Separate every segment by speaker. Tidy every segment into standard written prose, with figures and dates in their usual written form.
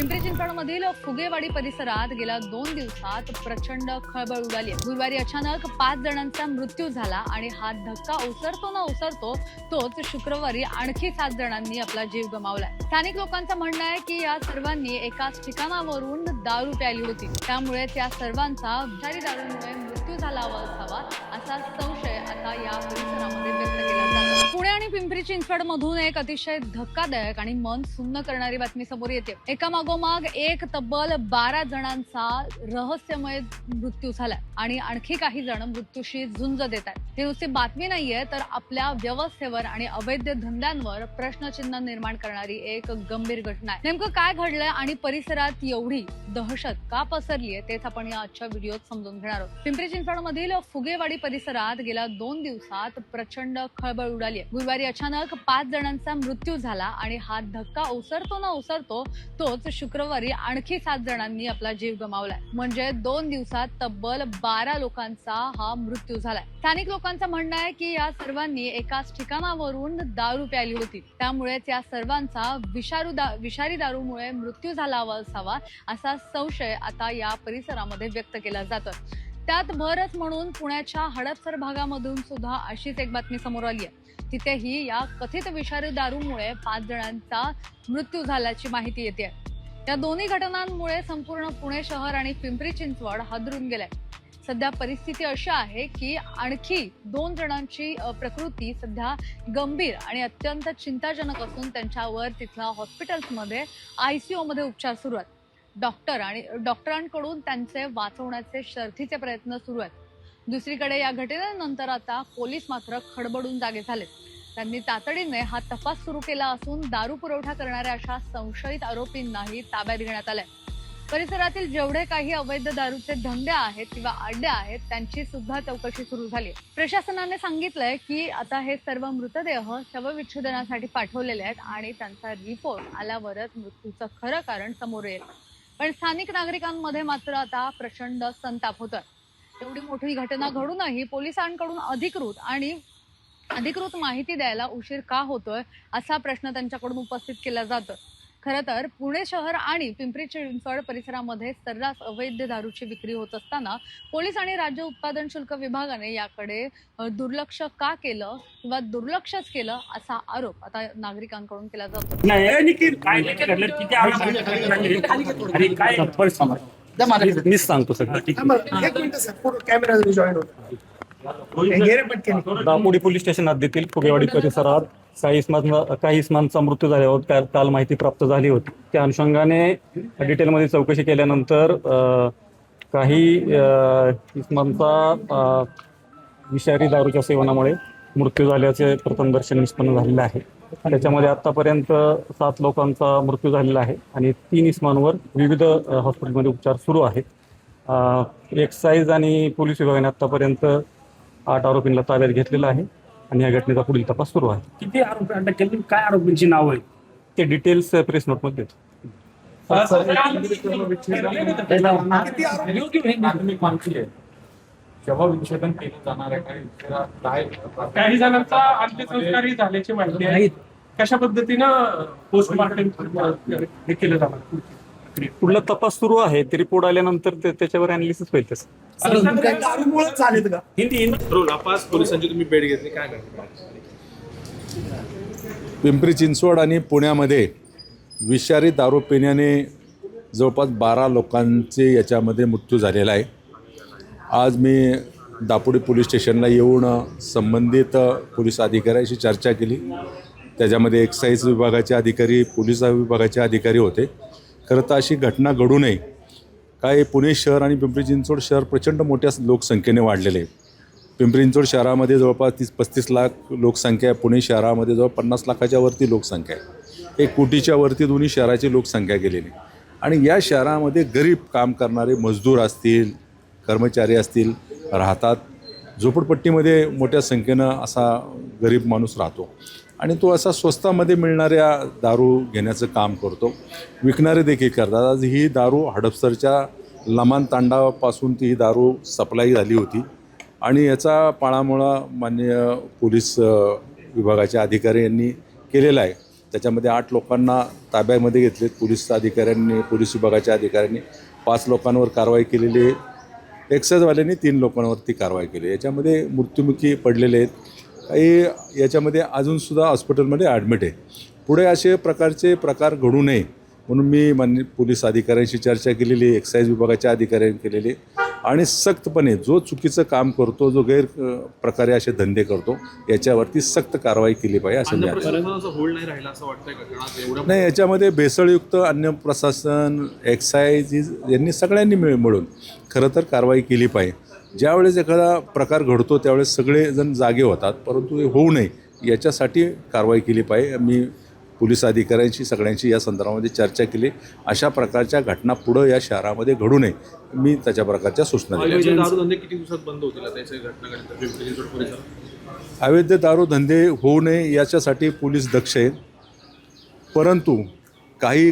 Speaker 1: पिंपरी चिंचवडमधील फुगेवाडी परिसरात गेल्या 2 दिवसात प्रचंड खळबळ उडाली आहे। गुरुवारी अचानक 5 जणांचा मृत्यू झाला आणि हा धक्का ओसरतो ना ओसरतो तोच शुक्रवारी आणखी 7 जणांनी आपला जीव गमावलाय। स्थानिक लोकांचं म्हणणं आहे की या सर्वांनी एकाच ठिकाणावरून दारू प्यायली होती, त्यामुळे त्या सर्वांचा विषारी दारूमुळे मृत्यू झाला असावा असा संशय आता या परिसरामध्ये व्यक्त केला जातो। पुणे आणि पिंपरी चिंचवड मधून एक अतिशय धक्कादायक आणि मन सुन्न करणारी बातमी समोर येते। एका मागोमाग एक तब्बल 12 जणांचा रहस्यमय मृत्यू झालाय आणि आणखी काही जण मृत्यूशी झुंज देत आहेत। ही नुसती बातमी नाहीये, तर आपल्या व्यवस्थेवर आणि अवैध धंद्यांवर प्रश्नचिन्ह निर्माण करणारी एक गंभीर घटना आहे। नेमकं काय घडलंय आणि परिसरात एवढी दहशत का पसरली आहे तेच आपण या आजच्या व्हिडिओत समजून घेणार आहोत। पिंपरी चिंचवड मधील फुगेवाडी परिसरात गेल्या 2 दिवसात प्रचंड खळबळ उडाली आहे। गुरुवारी अचानक 5 जणांचा मृत्यू झाला आणि हा धक्का ओसरतो ना ओसरतो तोच शुक्रवारी आणखी 7 जणांनी आपला जीव गमावलाय। म्हणजे 2 दिवसात तब्बल 12 लोकांचा हा मृत्यू झालाय। स्थानिक लोकांचं म्हणणं आहे की या सर्वांनी एकाच ठिकाणावरून दारू प्यायली होती, त्यामुळे त्या सर्वांचा विषारी दारूमुळे मृत्यू झाला असावा असा संशय आता या परिसरामध्ये व्यक्त केला जातोय। त्यात भरच म्हणून पुण्याच्या हडपसर भागामधून सुद्धा अशीच एक बातमी समोर आली आहे। तिथेही या कथित विषारी दारूमुळे 5 जणांचा मृत्यू झाल्याची माहिती येते। या दोन्ही घटनांमुळे संपूर्ण पुणे शहर आणि पिंपरी चिंचवड हादरून गेलंय। सध्या परिस्थिती अशी आहे की आणखी 2 जणांची प्रकृती सध्या गंभीर आणि अत्यंत चिंताजनक असून त्यांच्यावर तिथल्या हॉस्पिटल्समध्ये ICU मध्ये उपचार सुरू आहेत। डॉक्टरांकडून त्यांचे वाचवण्याचे शर्थीचे प्रयत्न सुरू आहेत। दुसरीकडे या घटनेनंतर आता पोलीस मात्र खडबडून जागे झालेत। त्यांनी तातडीने हा तपास सुरू केला असून दारू पुरवठा करणाऱ्या अशा संशयित आरोपींनाही ताब्यात घेण्यात आलंय। परिसरातील जेवढे काही अवैध दारूचे धंदे आहेत किंवा अड्डे आहेत त्यांची सुद्धा चौकशी सुरू झाली आहे। प्रशासनाने सांगितलंय की आता हे सर्व मृतदेह शवविच्छेदनासाठी पाठवलेले आहेत आणि त्यांचा रिपोर्ट आल्यावरच मृत्यूचं खरं कारण समोर येईल। पण स्थानिक नागरिकांमध्ये मात्र आता प्रचंड संताप होतोय। एवढी मोठी घटना घडूनही पोलिसांकडून अधिकृत माहिती द्यायला उशीर का होतोय असा प्रश्न त्यांच्याकडून उपस्थित केला जातोय। खरं तर पुणे शहर आणि पिंपरी चिंचवड परिसरामध्ये सर्रास अवैध दारूची विक्री होत असताना पोलीस आणि राज्य उत्पादन शुल्क विभागाने याकडे दुर्लक्ष का केलं किंवा दुर्लक्षच केलं असा आरोप आता नागरिकांकडून केला जातो।
Speaker 2: मी सांगतो सगळं। दापोडी पोलीस स्टेशन हद्दीतील फुगेवाडी परिसरात काही इसमांचा मृत्यू झाल्यावर काल माहिती प्राप्त झाली होती। त्या अनुषंगाने डिटेलमध्ये चौकशी केल्यानंतर काही इसमांचा विषारी दारूच्या सेवनामुळे मृत्यू झाल्याचे प्रथमदर्शन निष्पन्न झालेले आहे। त्याच्यामध्ये आतापर्यंत 7 लोकांचा मृत्यू झालेला आहे आणि 3 इसमांवर विविध हॉस्पिटलमध्ये उपचार सुरू आहेत। एक्साईज आणि पोलीस विभागाने आतापर्यंत 8 आरोपींना ताब्यात घेतलेला आहे आणि या घटनेचा पुढील तपास सुरू आहे।
Speaker 3: किती आरोपी अटक केली, काय आरोपींची नाव आहे
Speaker 2: ते डिटेल्स प्रेस नोटमध्ये देतो।
Speaker 4: शवविच्छेदन केलं जाणार आहे।
Speaker 3: काही जणांचा अंत्यसंस्कारही झाल्याची माहिती आहे। कशा पद्धतीनं पोस्टमार्टम केलं जाणार?
Speaker 2: पुढला तपास सुरू आहे। ते रिपोर्ट आल्यानंतर त्याच्यावर अनालिसिस होईल।
Speaker 3: दारूमुळेच झालेत का?
Speaker 5: नापास पोलिसांची तुम्ही भेट घेतली, काय करता?
Speaker 4: पिंपरी चिंचवड आणि पुण्यामध्ये विषारी दारू पिण्याने जवळपास 12 लोकांचे याच्यामध्ये मृत्यू झालेला आहे। आज मी दापोडी पोलीस स्टेशनला येऊन संबंधित पोलीस अधिकाऱ्यांशी चर्चा केली। त्याच्यामध्ये एक्साईज विभागाचे अधिकारी, पोलीस विभागाचे अधिकारी होते। खरं तर अशी घटना घडू नये, काय पुणे शहर आणि पिंपरी चिंचवड शहर प्रचंड मोठ्या लोकसंख्येने वाढलेले आहे। पिंपरी चिंचवड शहरामध्ये जवळपास 30-35 लाख लोकसंख्या आहे। पुणे शहरामध्ये जवळ 50 लाखाच्या वरती लोकसंख्या आहे। 1 कोटीच्या वरती दोन्ही शहराची लोकसंख्या गेलेली आणि या शहरामध्ये गरीब काम करणारे मजदूर असतील, कर्मचारी असतील राहतात। झोपडपट्टीमध्ये मोठ्या संख्येनं असा गरीब माणूस राहतो आणि तो असा स्वस्तामध्ये मिळणाऱ्या दारू घेण्याचं काम करतो। विकणारे देखील करतात। आज ही दारू हडपसरच्या लमान तांडापासून ती ही दारू सप्लाय झाली होती आणि याचा पाळामुळा माननीय पोलीस विभागाच्या अधिकारी यांनी केलेला आहे। त्याच्यामध्ये 8 लोकांना ताब्यामध्ये घेतलेत पोलीस अधिकाऱ्यांनी, पोलीस विभागाच्या अधिकाऱ्यांनी. 5 लोकांवर कारवाई केलेली आहे. एक्साईजवाल्यांनी 3 लोकांवरती कारवाई केली. याच्यामध्ये मृत्युमुखी पडलेले आहेत. काही याच्यामध्ये अजूनसुद्धा हॉस्पिटलमध्ये ॲडमिट आहे. पुढे असे प्रकार घडू नये म्हणून मी माननीय पोलीस अधिकाऱ्यांशी चर्चा केलेली आहे, एक्साईज विभागाच्या अधिकाऱ्यांनी केलेली आहे. आणि सख्तपणे जो चुकीचं काम करतो, जो प्रकारे असे धंदे करतो, याच्यावरती सक्त कारवाई केली पाहिजे असं मी
Speaker 5: प्रशासनाचा होल्ड नाही राहिला असं वाटतंय का? कारण आज एवढ्या
Speaker 4: नाही, याच्यामध्ये भेसळयुक्त अन्न प्रशासन, एक्साईज यांनी सगळ्यांनी मिळून खरं तर कारवाई केली पाहिजे. ज्यावेळेस एखादा प्रकार घडतो त्यावेळेस सगळेजण जागे होतात, परंतु हे होऊ नये याच्यासाठी कारवाई केली पाहिजे. मी पोलीस अधिकाऱ्यांशी सगळ्यांशी या संदर्भामध्ये चर्चा केली. अशा प्रकारच्या घटना पुढं या शहरामध्ये घडू नये मी त्याच्या प्रकारच्या सूचना दिल्या.
Speaker 5: अवैध दारूधंदे किती दिवसात बंद होतील त्याची घटना घडली पिंपरी चिंचवड परिसरात?
Speaker 4: अवैध दारूधंदे होऊ नये याच्यासाठी पोलीस दक्ष आहेत, परंतु काही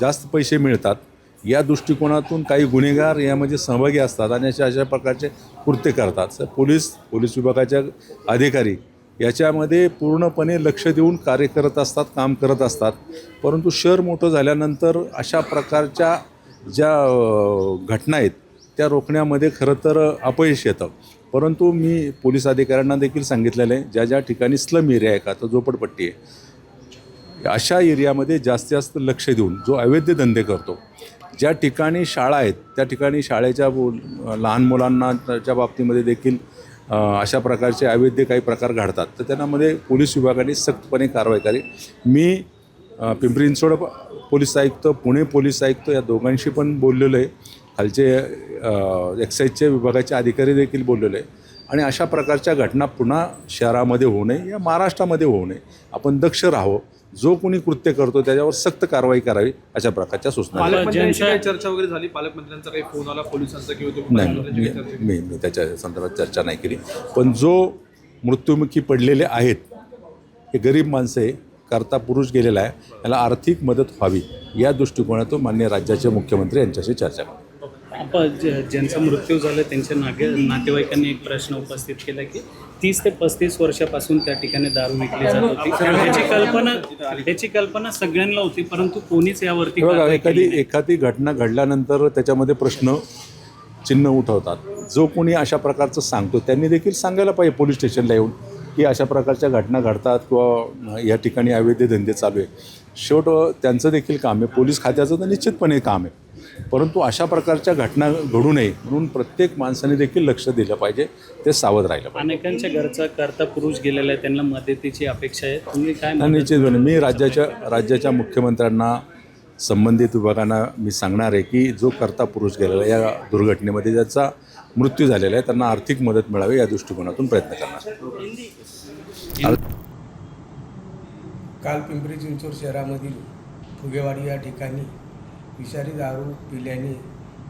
Speaker 4: जास्त पैसे मिळतात या दृष्टिकोनातून काही गुन्हेगार यामध्ये सहभागी असतात आणि अशा प्रकारचे कृत्य करतात. पोलीस विभागाच्या अधिकारी याच्यामध्ये पूर्णपणे लक्ष देऊन कार्य करत असतात, काम करत असतात. परंतु शहर मोठं झाल्यानंतर अशा प्रकारच्या ज्या घटना आहेत त्या रोखण्यामध्ये खरं तर अपयश येतं. परंतु मी पोलीस अधिकाऱ्यांना देखील सांगितलेलं आहे, ज्या ठिकाणी स्लम एरिया आहे का तर झोपडपट्टी आहे, अशा एरियामध्ये जास्तीत जास्त लक्ष देऊन जो अवैध धंदे करतो, ज्या ठिकाणी शाळा आहेत त्या ठिकाणी शाळेच्या लहान मुलांनाच्या बाबतीमध्ये देखील अशा प्रकारचे अवैध काही प्रकार घडतात, तर त्यांच्यामध्ये पोलीस विभागाने सख्तपणे कारवाई करावी. मी पिंपरी चिंचवड पोलीस आयुक्त, पुणे पोलीस आयुक्त या दोघांशी पण बोललेलो आहे. खालचे एक्साईजचे विभागाचे अधिकारी देखील बोललेले आहे. आणि अशा प्रकारच्या घटना पुन्हा शहरामध्ये होऊ नये या महाराष्ट्रामध्ये होऊ नये. आपण दक्ष राहावं. जो कोणी कृत्य करतो त्याच्यावर सक्त कारवाई करावी अशा प्रकारच्या सूचना.
Speaker 5: पालकमंत्र्यांची काही चर्चा वगैरे झाली? पालकमंत्र्यांचा काही फोन आला पोलिसांचा किंवा
Speaker 4: नाही, मी त्याच्या संदर्भात चर्चा नाही केली. पण जो मृत्युमुखी पडलेले आहेत हे गरीब माणसं आहे, करता पुरुष गेलेला आहे, याला आर्थिक मदत व्हावी या दृष्टिकोनातून माननीय राज्याचे मुख्यमंत्री यांच्याशी चर्चा करू.
Speaker 6: आपण ज्यांचा मृत्यू झाला त्यांच्या नातेवाईकांनी एक प्रश्न उपस्थित केला की 30 ते 35 वर्षापासून त्या ठिकाणी दारू विकली जात होती. याची कल्पना सगळ्यांना होती, परंतु कोणीच यावरती कारवाई केली नाही.
Speaker 4: एखादी घटना घडल्यानंतर त्याच्यामध्ये प्रश्न चिन्ह उठवतात. जो कोणी अशा प्रकारचं सांगतो त्यांनी देखील सांगायला पाहिजे पोलीस स्टेशनला येऊन की अशा प्रकारच्या घटना घडतात किंवा या ठिकाणी अवैध धंदे चालू आहे. शेवट त्यांचं देखील काम आहे, पोलीस खात्याचं तर निश्चितपणे काम आहे. परंतु अशा प्रकारच्या घटना घडू नये म्हणून प्रत्येक माणसाने देखील लक्ष दिलं पाहिजे, ते सावध राहिलं पाहिजे.
Speaker 6: अनेकांच्या घरचा करता पुरुष गेलेला आहे, त्यांना मदतीची अपेक्षा आहे. तुम्ही काय
Speaker 4: निश्चितपणे मी राज्याच्या मुख्यमंत्र्यांना, संबंधित विभागांना मी सांगणार आहे की जो करता पुरुष गेलेला आहे या दुर्घटनेमध्ये ज्याचा मृत्यू झालेला आहे त्यांना आर्थिक मदत मिळावी या दृष्टिकोनातून प्रयत्न करणार.
Speaker 7: काल पिंपरी चिंचवड शहरामधील फुगेवाडी या ठिकाणी विषारी दारू पिल्याने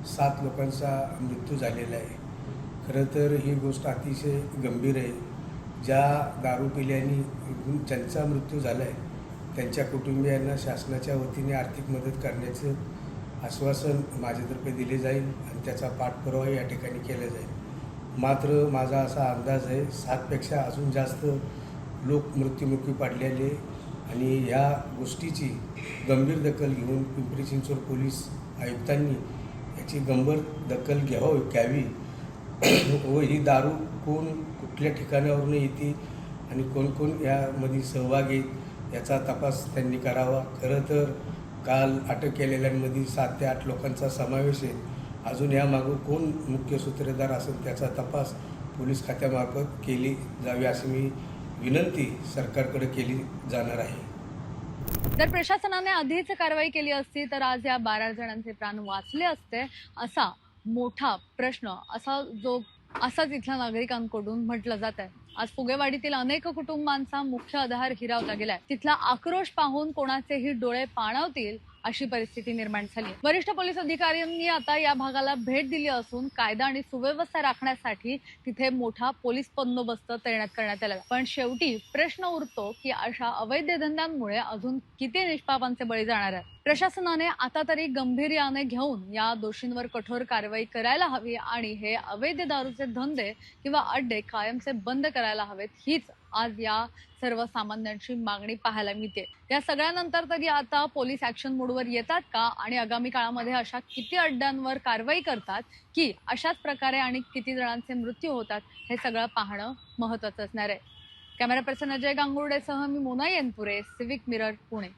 Speaker 7: 7 लोकांचा मृत्यू झालेला आहे. खरं तर ही गोष्ट अतिशय गंभीर आहे. ज्या दारू पिल्याने ज्यांचा मृत्यू झाला आहे त्यांच्या कुटुंबियांना शासनाच्या वतीने आर्थिक मदत करण्याचं आश्वासन माझ्यातर्फे दिले जाईल आणि त्याचा पाठपुरावा या ठिकाणी केला जाईल. मात्र माझा असा अंदाज आहे 7पेक्षा अजून जास्त लोक मृत्युमुखी पडलेले आणि ह्या गोष्टीची गंभीर दखल घेऊन पिंपरी चिंचवड पोलीस आयुक्तांनी याची गंभीर दखल घ्यावी व ही दारू कुठल्या ठिकाणावरून येते आणि कोण यामध्ये सहभागी याचा तपास त्यांनी करावा. खरं तर काल अटक केलेल्यांमध्ये 7 ते 8 लोकांचा समावेश आहे. अजून यामागं कोण मुख्य सूत्रधार असेल त्याचा तपास पोलीस खात्यामार्फत केली जावी अशी मी विनंती सरकारकडे केली जाणार आहे.
Speaker 1: जर प्रशासनाने आधीच कारवाई केली असती तर आज या 12 जणांचे प्राण वाचले असते, असा मोठा प्रश्न असाच इथल्या नागरिकांकडून म्हटलं जात आहे. आज फुगेवाडीतील अनेक कुटुंबांचा मुख्य आधार हिरावला गेलाय. तिथला आक्रोश पाहून कोणाचेही डोळे पाणावतील अशी परिस्थिती निर्माण झाली. वरिष्ठ पोलीस अधिकाऱ्यांनी आता या भागाला भेट दिली असून कायदा आणि सुव्यवस्था राखण्यासाठी तिथे मोठा पोलीस बंदोबस्त तैनात करण्यात आला. पण शेवटी प्रश्न उरतो की अशा अवैध धंद्यांमुळे अजून किती निष्पापांचे बळी जाणार आहेत. प्रशासनाने आता तरी गांभीर्याने घेऊन या दोषींवर कठोर कारवाई करायला हवी आणि हे अवैध दारूचे धंदे किंवा अड्डे कायमचे बंद करायला हवेत, हीच आज या सर्वसामान्यांची मागणी पाहायला मिळते। या सगळ्यानंतर तरी आता पोलीस ऍक्शन मोडवर येतात का आणि आगामी काळामध्ये अशा किती अड्ड्यांवर कारवाई करतात की अशाच प्रकारे आणि किती जणांचे मृत्यू होतात हे सगळं पाहणं महत्त्वाचं असणार आहे। कॅमेरा पर्सन अजय गांगुर्डेसह मी मोना येनपुरे, सिविक मिरर, पुणे।